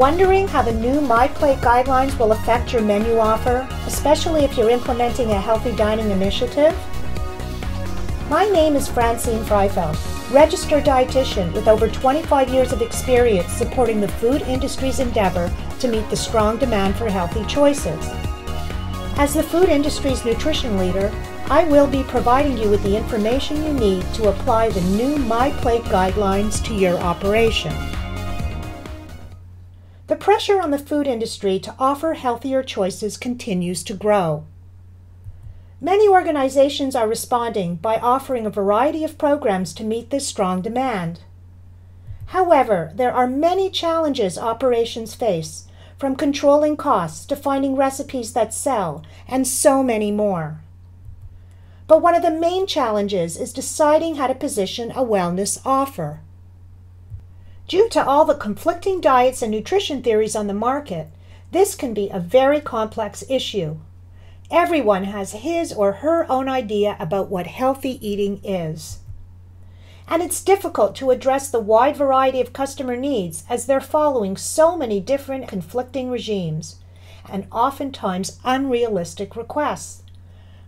Wondering how the new MyPlate guidelines will affect your menu offer, especially if you're implementing a healthy dining initiative? My name is Francine Freifeld, registered dietitian with over 25 years of experience supporting the food industry's endeavor to meet the strong demand for healthy choices. As the food industry's nutrition leader, I will be providing you with the information you need to apply the new MyPlate guidelines to your operation. The pressure on the food industry to offer healthier choices continues to grow. Many organizations are responding by offering a variety of programs to meet this strong demand. However, there are many challenges operations face, from controlling costs to finding recipes that sell, and so many more. But one of the main challenges is deciding how to position a wellness offer. Due to all the conflicting diets and nutrition theories on the market, this can be a very complex issue. Everyone has his or her own idea about what healthy eating is. And it's difficult to address the wide variety of customer needs as they're following so many different conflicting regimes and oftentimes unrealistic requests.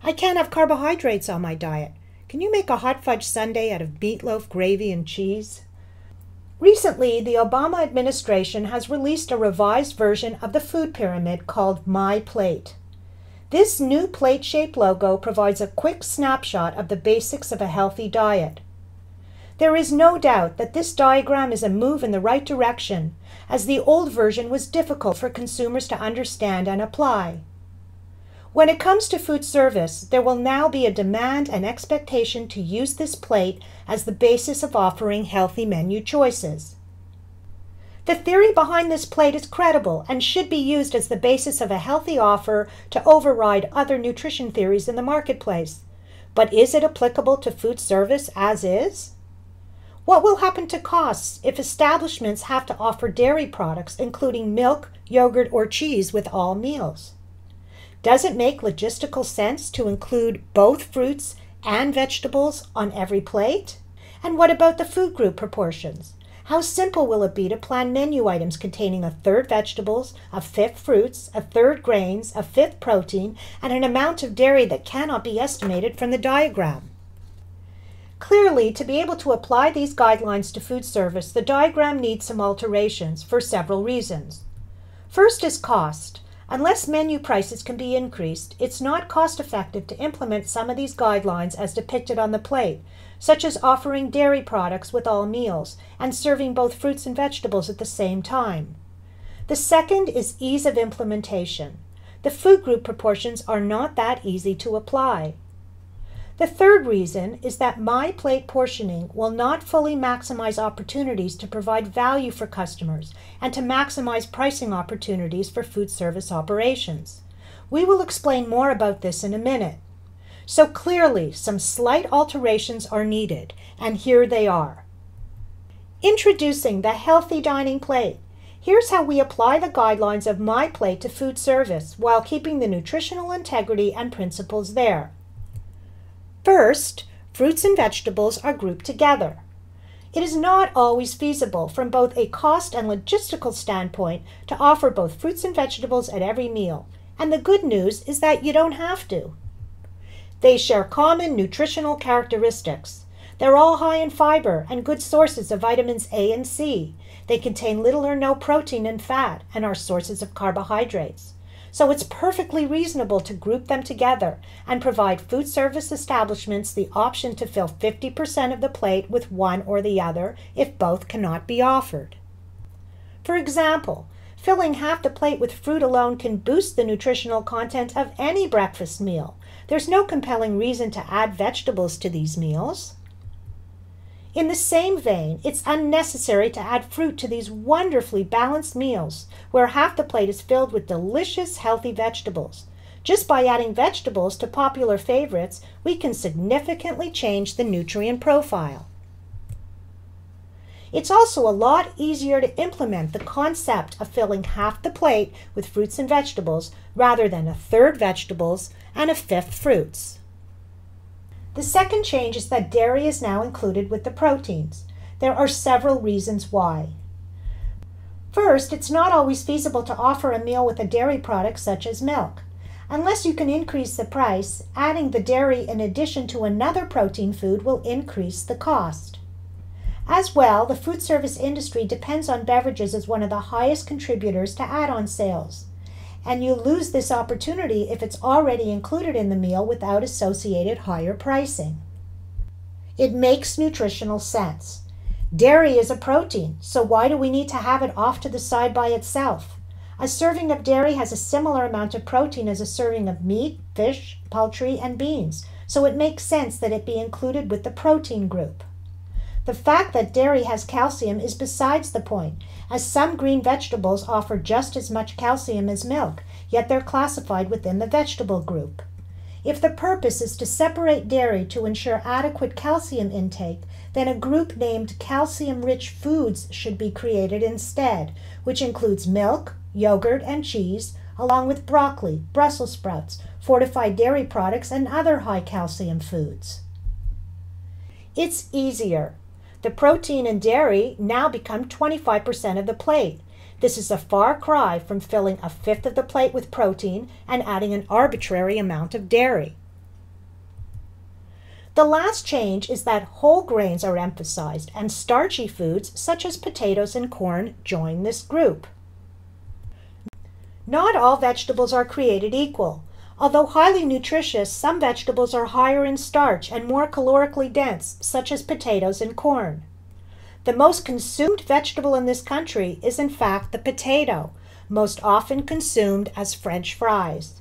I can't have carbohydrates on my diet. Can you make a hot fudge sundae out of meatloaf, gravy, and cheese? Recently, the Obama administration has released a revised version of the food pyramid called MyPlate. This new plate-shaped logo provides a quick snapshot of the basics of a healthy diet. There is no doubt that this diagram is a move in the right direction, as the old version was difficult for consumers to understand and apply. When it comes to food service, there will now be a demand and expectation to use this plate as the basis of offering healthy menu choices. The theory behind this plate is credible and should be used as the basis of a healthy offer to override other nutrition theories in the marketplace. But is it applicable to food service as is? What will happen to costs if establishments have to offer dairy products including milk, yogurt, or cheese with all meals? Does it make logistical sense to include both fruits and vegetables on every plate? And what about the food group proportions? How simple will it be to plan menu items containing a third vegetables, a fifth fruits, a third grains, a fifth protein, and an amount of dairy that cannot be estimated from the diagram? Clearly, to be able to apply these guidelines to food service, the diagram needs some alterations for several reasons. First is cost. Unless menu prices can be increased, it's not cost-effective to implement some of these guidelines as depicted on the plate, such as offering dairy products with all meals and serving both fruits and vegetables at the same time. The second is ease of implementation. The food group proportions are not that easy to apply. The third reason is that MyPlate portioning will not fully maximize opportunities to provide value for customers and to maximize pricing opportunities for food service operations. We will explain more about this in a minute. So clearly, some slight alterations are needed, and here they are. Introducing the Healthy Dining Plate. Here's how we apply the guidelines of MyPlate to food service while keeping the nutritional integrity and principles there. First, fruits and vegetables are grouped together. It is not always feasible from both a cost and logistical standpoint to offer both fruits and vegetables at every meal, and the good news is that you don't have to. They share common nutritional characteristics. They're all high in fiber and good sources of vitamins A and C. They contain little or no protein and fat and are sources of carbohydrates. So it's perfectly reasonable to group them together and provide food service establishments the option to fill 50% of the plate with one or the other if both cannot be offered. For example, filling half the plate with fruit alone can boost the nutritional content of any breakfast meal. There's no compelling reason to add vegetables to these meals. In the same vein, it's unnecessary to add fruit to these wonderfully balanced meals where half the plate is filled with delicious, healthy vegetables. Just by adding vegetables to popular favorites, we can significantly change the nutrient profile. It's also a lot easier to implement the concept of filling half the plate with fruits and vegetables rather than a third vegetables and a fifth fruits. The second change is that dairy is now included with the proteins. There are several reasons why. First, it's not always feasible to offer a meal with a dairy product such as milk. Unless you can increase the price, adding the dairy in addition to another protein food will increase the cost. As well, the food service industry depends on beverages as one of the highest contributors to add-on sales, and you lose this opportunity if it's already included in the meal without associated higher pricing. It makes nutritional sense. Dairy is a protein, so why do we need to have it off to the side by itself? A serving of dairy has a similar amount of protein as a serving of meat, fish, poultry, and beans, so it makes sense that it be included with the protein group. The fact that dairy has calcium is besides the point, as some green vegetables offer just as much calcium as milk, yet they're classified within the vegetable group. If the purpose is to separate dairy to ensure adequate calcium intake, then a group named calcium-rich foods should be created instead, which includes milk, yogurt, and cheese, along with broccoli, Brussels sprouts, fortified dairy products, and other high-calcium foods. It's easier. The protein in dairy now become 25% of the plate. This is a far cry from filling a fifth of the plate with protein and adding an arbitrary amount of dairy. The last change is that whole grains are emphasized, and starchy foods such as potatoes and corn join this group. Not all vegetables are created equal. Although highly nutritious, some vegetables are higher in starch and more calorically dense, such as potatoes and corn. The most consumed vegetable in this country is in fact the potato, most often consumed as French fries.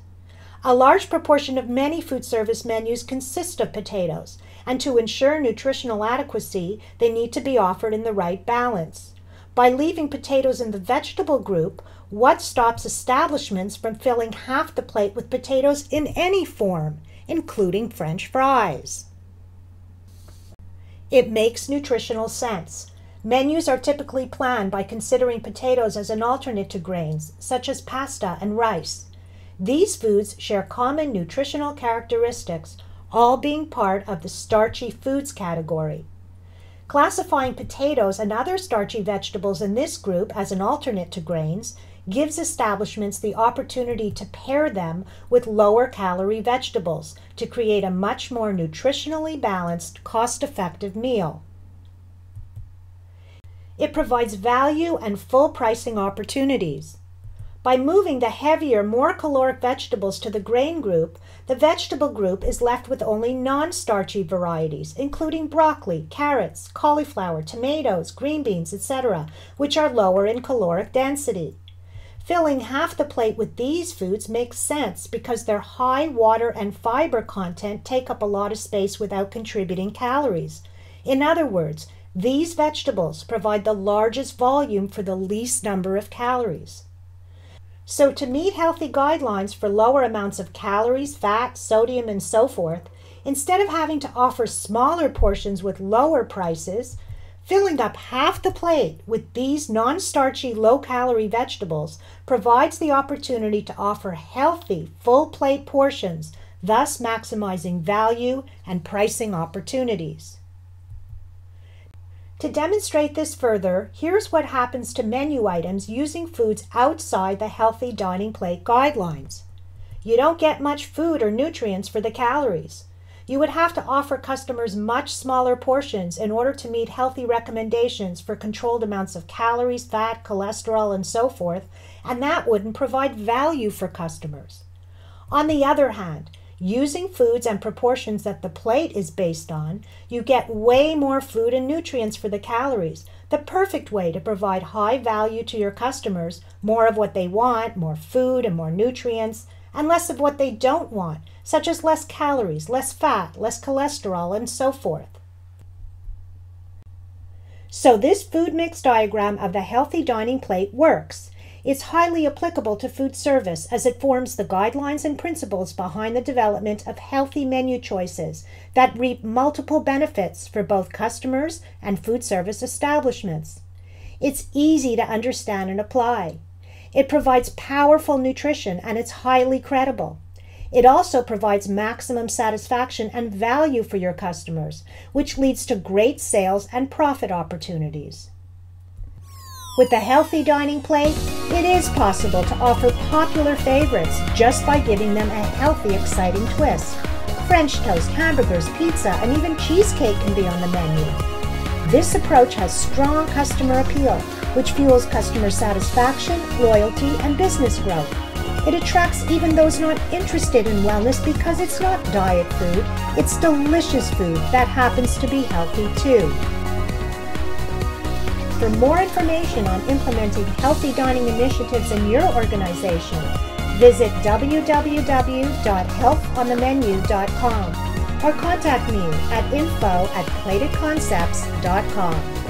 A large proportion of many food service menus consist of potatoes, and to ensure nutritional adequacy, they need to be offered in the right balance. By leaving potatoes in the vegetable group, what stops establishments from filling half the plate with potatoes in any form, including French fries? It makes nutritional sense. Menus are typically planned by considering potatoes as an alternate to grains, such as pasta and rice. These foods share common nutritional characteristics, all being part of the starchy foods category. Classifying potatoes and other starchy vegetables in this group as an alternate to grains gives establishments the opportunity to pair them with lower-calorie vegetables to create a much more nutritionally balanced, cost-effective meal. It provides value and full pricing opportunities. By moving the heavier, more caloric vegetables to the grain group, the vegetable group is left with only non-starchy varieties, including broccoli, carrots, cauliflower, tomatoes, green beans, etc., which are lower in caloric density. Filling half the plate with these foods makes sense because their high water and fiber content take up a lot of space without contributing calories. In other words, these vegetables provide the largest volume for the least number of calories. So to meet healthy guidelines for lower amounts of calories, fat, sodium, and so forth, instead of having to offer smaller portions with lower prices, filling up half the plate with these non-starchy, low-calorie vegetables provides the opportunity to offer healthy, full-plate portions, thus maximizing value and pricing opportunities. To demonstrate this further, here's what happens to menu items using foods outside the healthy dining plate guidelines. You don't get much food or nutrients for the calories. You would have to offer customers much smaller portions in order to meet healthy recommendations for controlled amounts of calories, fat, cholesterol, and so forth, and that wouldn't provide value for customers. On the other hand, using foods and proportions that the plate is based on, you get way more food and nutrients for the calories, the perfect way to provide high value to your customers, more of what they want, more food and more nutrients, and less of what they don't want, such as less calories, less fat, less cholesterol, and so forth. So this food mix diagram of the healthy dining plate works. It's highly applicable to food service as it forms the guidelines and principles behind the development of healthy menu choices that reap multiple benefits for both customers and food service establishments. It's easy to understand and apply. It provides powerful nutrition and it's highly credible. It also provides maximum satisfaction and value for your customers, which leads to great sales and profit opportunities. With the healthy dining plate, it is possible to offer popular favorites just by giving them a healthy, exciting twist. French toast, hamburgers, pizza, and even cheesecake can be on the menu. This approach has strong customer appeal, which fuels customer satisfaction, loyalty, and business growth. It attracts even those not interested in wellness because it's not diet food, it's delicious food that happens to be healthy too. For more information on implementing healthy dining initiatives in your organization, visit www.healthonthemenu.com or contact me at info@platedconcepts.com.